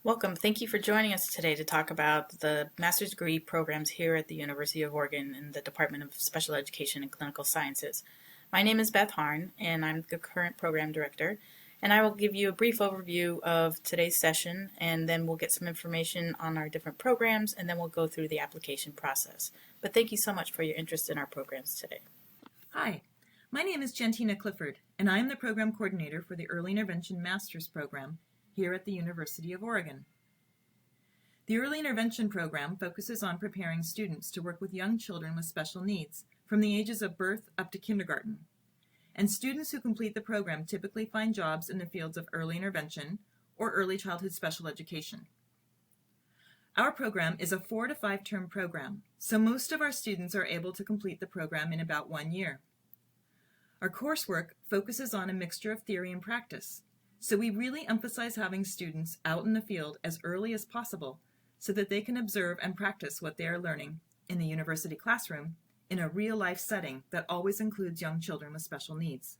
Welcome. Thank you for joining us today to talk about the master's degree programs here at the University of Oregon in the Department of Special Education and Clinical Sciences. My name is Beth Harn, and I'm the current program director. And I will give you a brief overview of today's session, and then we'll get some information on our different programs, and then we'll go through the application process. But thank you so much for your interest in our programs today. Hi, my name is Gentina Clifford, and I am the program coordinator for the Early Intervention Master's Program here at the University of Oregon. The Early Intervention Program focuses on preparing students to work with young children with special needs from the ages of birth up to kindergarten. And students who complete the program typically find jobs in the fields of early intervention or early childhood special education. Our program is a 4 to 5 term program, so most of our students are able to complete the program in about 1 year. Our coursework focuses on a mixture of theory and practice, so we really emphasize having students out in the field as early as possible so that they can observe and practice what they are learning in the university classroom in a real-life setting that always includes young children with special needs.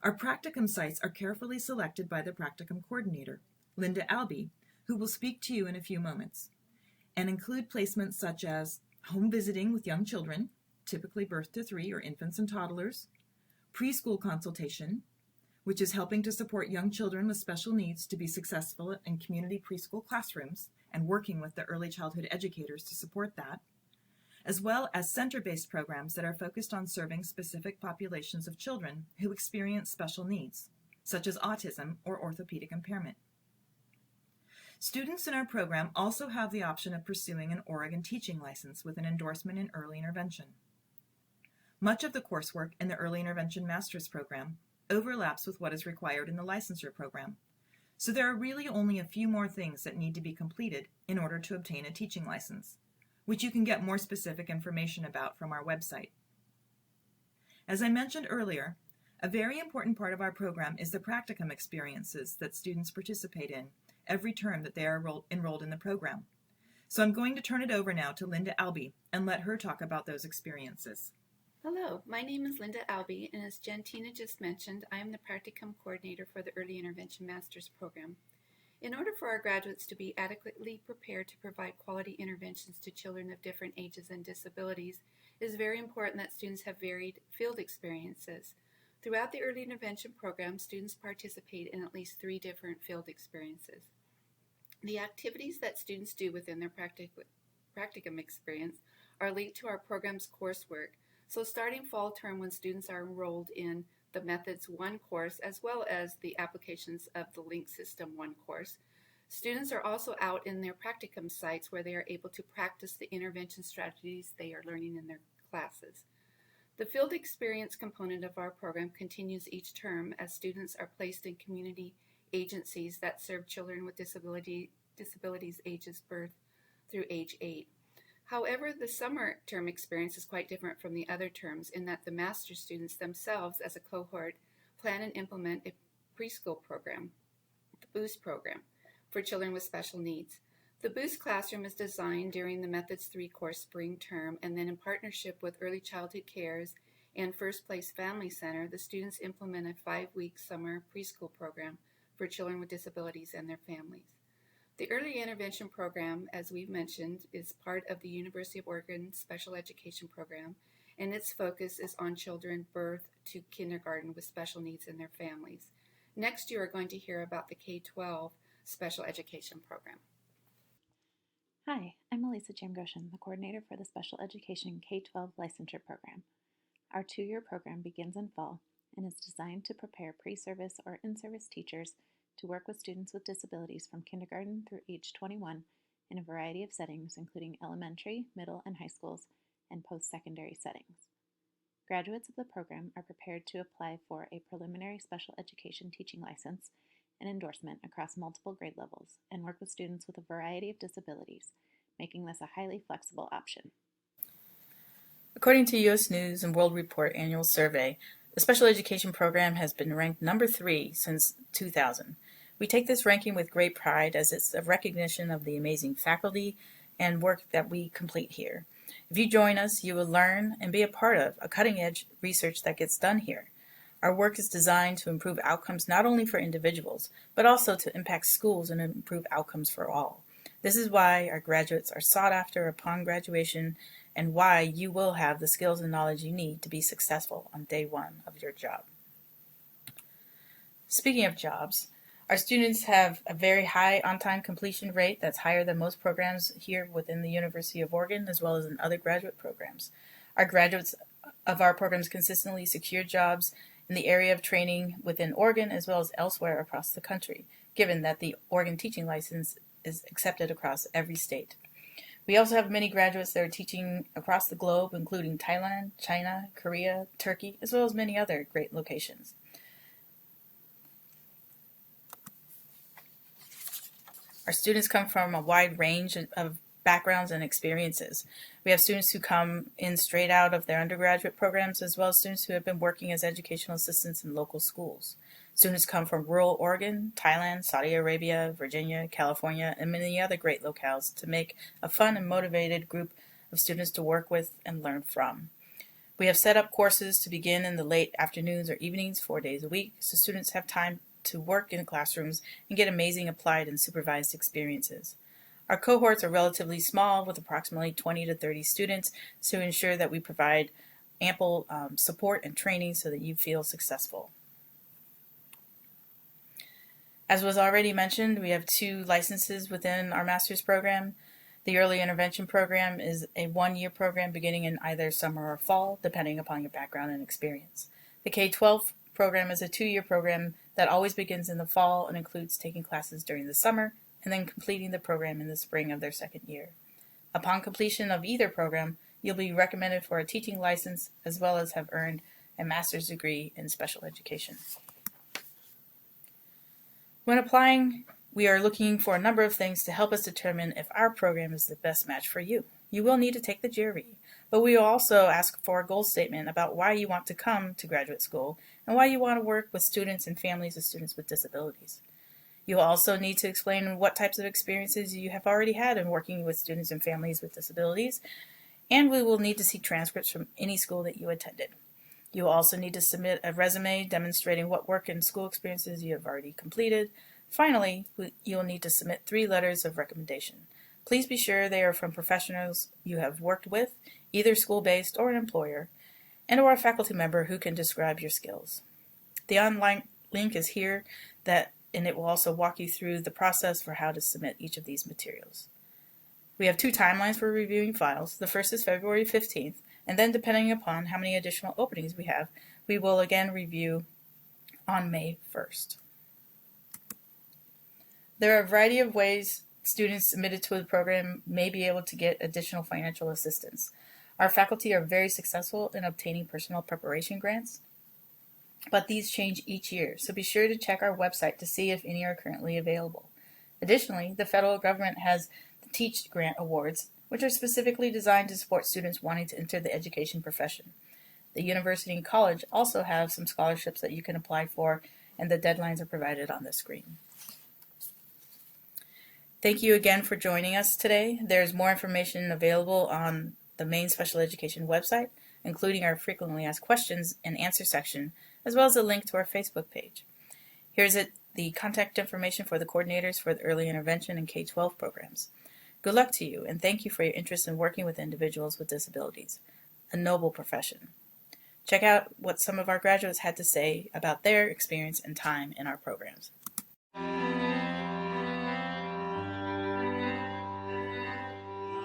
Our practicum sites are carefully selected by the practicum coordinator, Linda Albee, who will speak to you in a few moments, and include placements such as home visiting with young children, typically birth to 3 or infants and toddlers, preschool consultation, which is helping to support young children with special needs to be successful in community preschool classrooms and working with the early childhood educators to support that, as well as center-based programs that are focused on serving specific populations of children who experience special needs, such as autism or orthopedic impairment. Students in our program also have the option of pursuing an Oregon teaching license with an endorsement in early intervention. Much of the coursework in the Early Intervention Master's Program overlaps with what is required in the licensure program, so there are really only a few more things that need to be completed in order to obtain a teaching license, which you can get more specific information about from our website. As I mentioned earlier, a very important part of our program is the practicum experiences that students participate in every term that they are enrolled in the program. So I'm going to turn it over now to Linda Albee and let her talk about those experiences. Hello, my name is Linda Albee, and as Gentina just mentioned, I am the Practicum Coordinator for the Early Intervention Master's Program. In order for our graduates to be adequately prepared to provide quality interventions to children of different ages and disabilities, it is very important that students have varied field experiences. Throughout the Early Intervention Program, students participate in at least 3 different field experiences. The activities that students do within their practicum experience are linked to our program's coursework. So starting fall term, when students are enrolled in the Methods 1 course, as well as the Applications of the Link System 1 course, students are also out in their practicum sites where they are able to practice the intervention strategies they are learning in their classes. The field experience component of our program continues each term as students are placed in community agencies that serve children with disabilities ages birth through age 8. However, the summer term experience is quite different from the other terms in that the master's students themselves as a cohort plan and implement a preschool program, the BOOST program, for children with special needs. The BOOST classroom is designed during the Methods 3 course spring term, and then in partnership with Early Childhood Cares and First Place Family Center, the students implement a 5-week summer preschool program for children with disabilities and their families. The Early Intervention Program, as we've mentioned, is part of the University of Oregon Special Education Program, and its focus is on children birth to kindergarten with special needs and their families. Next, you are going to hear about the K-12 Special Education Program. Hi, I'm Elisa Jamgoshen, the coordinator for the Special Education K-12 Licensure Program. Our 2-year program begins in fall and is designed to prepare pre-service or in-service teachers to work with students with disabilities from kindergarten through age 21 in a variety of settings, including elementary, middle, and high schools, and post-secondary settings. Graduates of the program are prepared to apply for a preliminary special education teaching license and endorsement across multiple grade levels and work with students with a variety of disabilities, making this a highly flexible option. According to U.S. News and World Report annual survey, the special education program has been ranked number 3 since 2000. We take this ranking with great pride as it's a recognition of the amazing faculty and work that we complete here. If you join us, you will learn and be a part of a cutting-edge research that gets done here. Our work is designed to improve outcomes not only for individuals, but also to impact schools and improve outcomes for all. This is why our graduates are sought after upon graduation and why you will have the skills and knowledge you need to be successful on day one of your job. Speaking of jobs, our students have a very high on-time completion rate that's higher than most programs here within the University of Oregon, as well as in other graduate programs. Our graduates of our programs consistently secure jobs in the area of training within Oregon as well as elsewhere across the country, given that the Oregon teaching license is accepted across every state. We also have many graduates that are teaching across the globe, including Thailand, China, Korea, Turkey, as well as many other great locations. Our students come from a wide range of backgrounds and experiences. We have students who come in straight out of their undergraduate programs, as well as students who have been working as educational assistants in local schools. Students come from rural Oregon, Thailand, Saudi Arabia, Virginia, California, and many other great locales to make a fun and motivated group of students to work with and learn from. We have set up courses to begin in the late afternoons or evenings 4 days a week, so students have time to work in classrooms and get amazing applied and supervised experiences. Our cohorts are relatively small with approximately 20 to 30 students to ensure that we provide ample support and training so that you feel successful. As was already mentioned, we have 2 licenses within our master's program. The Early Intervention program is a 1-year program beginning in either summer or fall, depending upon your background and experience. The K-12 program is a 2-year program that always begins in the fall and includes taking classes during the summer and then completing the program in the spring of their 2nd year. Upon completion of either program, you'll be recommended for a teaching license as well as have earned a master's degree in special education. When applying, we are looking for a number of things to help us determine if our program is the best match for you. You will need to take the GRE, but we will also ask for a goal statement about why you want to come to graduate school and why you want to work with students and families of students with disabilities. You'll also need to explain what types of experiences you have already had in working with students and families with disabilities, and we will need to see transcripts from any school that you attended. You will also need to submit a resume demonstrating what work and school experiences you have already completed. Finally, you'll need to submit 3 letters of recommendation. Please be sure they are from professionals you have worked with, either school-based or an employer, and or a faculty member who can describe your skills. The online link is here, and it will also walk you through the process for how to submit each of these materials. We have 2 timelines for reviewing files. The first is February 15th, and then depending upon how many additional openings we have, we will again review on May 1st. There are a variety of ways students submitted to the program may be able to get additional financial assistance. Our faculty are very successful in obtaining personal preparation grants, but these change each year, so be sure to check our website to see if any are currently available. Additionally, the federal government has the Teach Grant Awards, which are specifically designed to support students wanting to enter the education profession. The university and college also have some scholarships that you can apply for, and the deadlines are provided on the screen. Thank you again for joining us today. There's more information available on the main special education website, including our frequently asked questions and answer section, as well as a link to our Facebook page. Here's the contact information for the coordinators for the early intervention and K-12 programs. Good luck to you, and thank you for your interest in working with individuals with disabilities, a noble profession. Check out what some of our graduates had to say about their experience and time in our programs.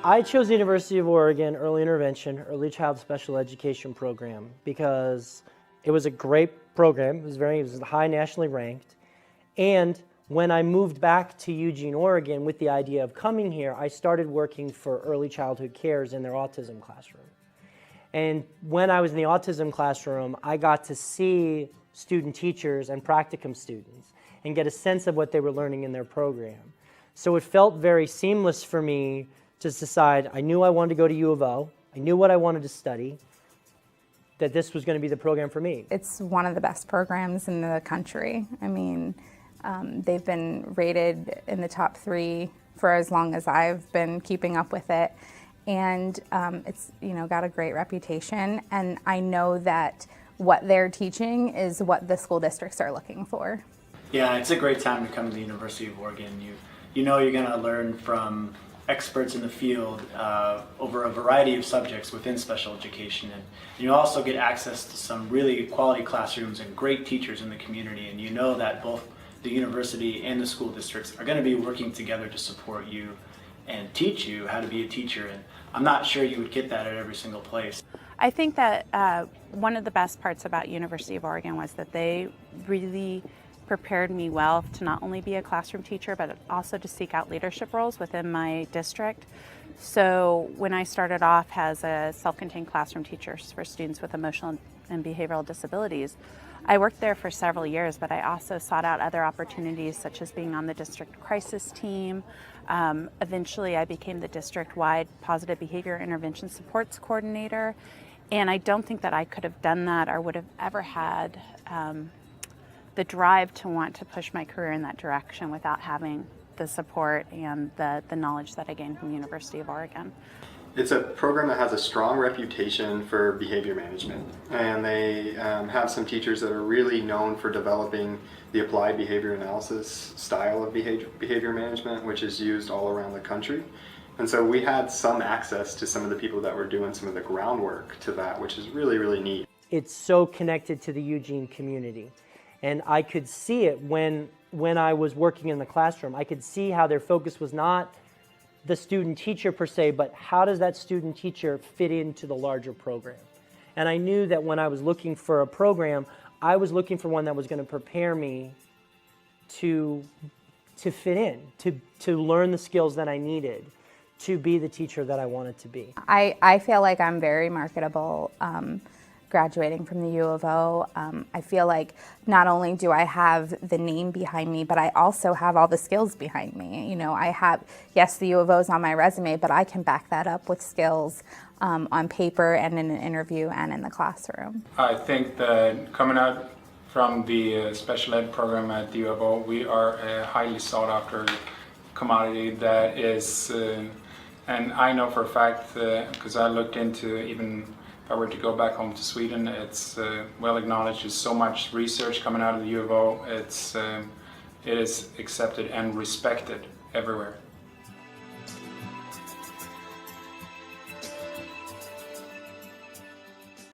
I chose the University of Oregon Early Intervention, Early Child Special Education program because it was a great program. It was high nationally ranked. And when I moved back to Eugene, Oregon with the idea of coming here, I started working for Early Childhood Cares in their autism classroom. And when I was in the autism classroom, I got to see student teachers and practicum students and get a sense of what they were learning in their program. So it felt very seamless for me to decide. I knew I wanted to go to U of O. I knew what I wanted to study, that this was going to be the program for me. It's one of the best programs in the country. I mean, they've been rated in the top 3 for as long as I've been keeping up with it. And it's got a great reputation. And I know that what they're teaching is what the school districts are looking for. Yeah, it's a great time to come to the University of Oregon. You know you're going to learn from experts in the field over a variety of subjects within special education, and you also get access to some really quality classrooms and great teachers in the community, and you know that both the university and the school districts are going to be working together to support you and teach you how to be a teacher, and I'm not sure you would get that at every single place. I think that one of the best parts about University of Oregon was that they really prepared me well to not only be a classroom teacher, but also to seek out leadership roles within my district. So when I started off as a self-contained classroom teacher for students with emotional and behavioral disabilities, I worked there for several years, but I also sought out other opportunities such as being on the district crisis team. Eventually I became the district-wide positive behavior intervention supports coordinator, and I don't think that I could have done that or would have ever had the drive to want to push my career in that direction without having the support and the knowledge that I gained from the University of Oregon. It's a program that has a strong reputation for behavior management, and they have some teachers that are really known for developing the applied behavior analysis style of behavior management, which is used all around the country. And so we had some access to some of the people that were doing some of the groundwork to that, which is really, really neat. It's so connected to the Eugene community. And I could see it when I was working in the classroom. I could see how their focus was not the student teacher per se, but how does that student teacher fit into the larger program? And I knew that when I was looking for a program, I was looking for one that was going to prepare me to fit in, to learn the skills that I needed to be the teacher that I wanted to be. I feel like I'm very marketable graduating from the U of O. I feel like not only do I have the name behind me, but I also have all the skills behind me. You know, I have, yes, the U of O is on my resume, but I can back that up with skills on paper and in an interview and in the classroom. I think that coming out from the special ed program at the U of O, we are a highly sought after commodity that is, and I know for a fact, because I looked into, even if I were to go back home to Sweden, it's well acknowledged. There's so much research coming out of the U of O. It is accepted and respected everywhere.